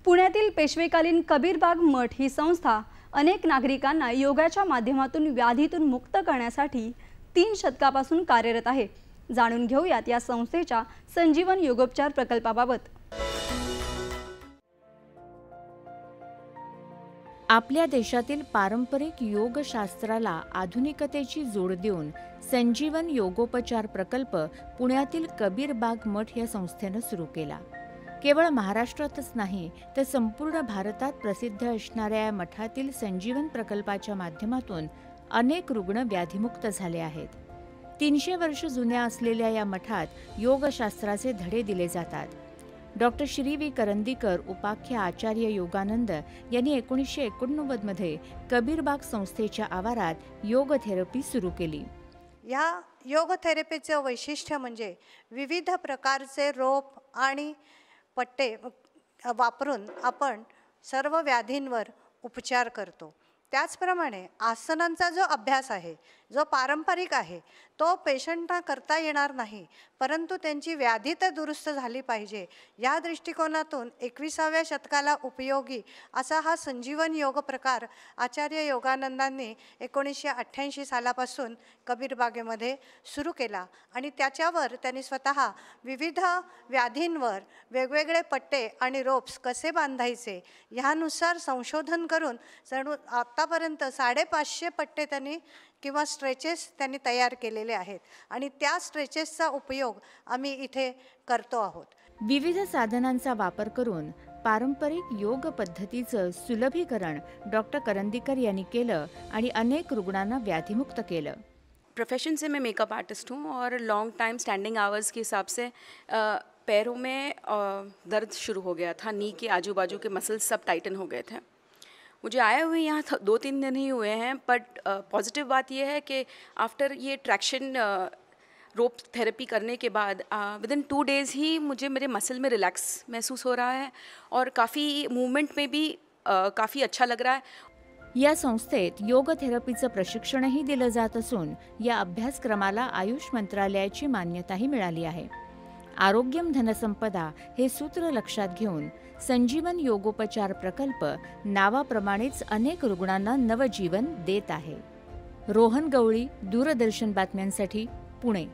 पुण्यातील पेशवेकालीन कबीरबाग मठ ही संस्था अनेक नागरिकांना योगाच्या माध्यमातून व्याधीतून मुक्त करण्यासाठी 3 शतकापासून कार्यरत आहे। जाणून घेऊयात या संस्थेच्या संजीवन योगोपचार प्रकल्पाबाबत। आपल्या देशातील पारंपरिक योगशास्त्राला आधुनिकतेची जोड देऊन संजीवन योगोपचार प्रकल्प पुण्यातील कबीरबाग मठ या संस्थेने सुरू केला। केवळ महाराष्ट्रातच नाही तर संपूर्ण भारतात प्रसिद्ध असणाऱ्या या मठातील संजीवन प्रकल्पाच्या माध्यमातून अनेक रुग्ण व्याधीमुक्त झाले आहेत। 300 वर्ष जुन्या असलेल्या या मठात योगशास्त्राचे धडे दिले जातात। डॉक्टर श्री वी करंदीकर उपाख्य आचार्य योगानंद यांनी 1989 मध्ये कबीरबाग संस्थेच्या आवारात योग थेरपी सुरू केली। या योग थेरपीचं वैशिष्ट्य म्हणजे विविध प्रकारचे रोप आणि पट्टे वापरून आपण सर्व व्याधींवर उपचार करतो। त्याचप्रमाणे आसनांचा जो अभ्यास आहे, जो पारंपरिक आहे, तो पेशंटना करता येणार नाही, परंतु त्यांची व्याधी तर दुरुस्त झाली पाहिजे या दृष्टिकोनातून 21व्या शतकाला उपयोगी असा हा संजीवन योग प्रकार आचार्य योगानंदांनी 1988 सालापासून कबीरबागेमध्ये सुरू केला आणि त्याच्यावर त्यांनी स्वतः विविध व्याधींवर वेगवेगळे पट्टे आणि रोप्स कसे बांधायचे ह्यानुसार संशोधन करून आतापर्यंत 550 पट्टे त्यांनी किंवा स्ट्रेचेस त्यांनी तयार केलेले आहेत आणि त्या स्ट्रेचेसचा उपयोग आम्ही इथे करतो आहोत। विविध साधनांचा वापर करून पारंपरिक योग पद्धतीचं सुलभीकरण डॉक्टर करंदीकर यांनी केलं आणि अनेक रुग्णांना व्याधीमुक्त केलं। प्रोफेशन से मैं मेकअप आर्टिस्ट हूँ और लॉन्ग टाइम स्टैंडिंग आवर्स के हिसाब से पैरों में दर्द शुरू हो गया था। नी के आजू बाजू के मसल्स सब टाइटन हो गए थे। मुझे आए हुए यहाँ 2-3 दिन ही हुए हैं, बट पॉजिटिव बात यह है कि आफ्टर ये ट्रैक्शन रोप थेरेपी करने के बाद विदिन 2 डेज़ ही मुझे मेरे मसल में रिलैक्स महसूस हो रहा है और काफ़ी मूवमेंट में भी काफ़ी अच्छा लग रहा है। या संस्थेत योग थेरपीचं प्रशिक्षणही दिलं जात असून या अभ्यासक्रमाला आयुष मंत्रालयाची मान्यताही मिळाली आहे। आरोग्यम धनसंपदा हे सूत्र लक्षात घेऊन संजीवन योगोपचार प्रकल्प नावाप्रमाणेच अनेक रुग्णांना नवजीवन देत आहे। रोहन गवळी, दूरदर्शन बातम्यांसाठी पुणे।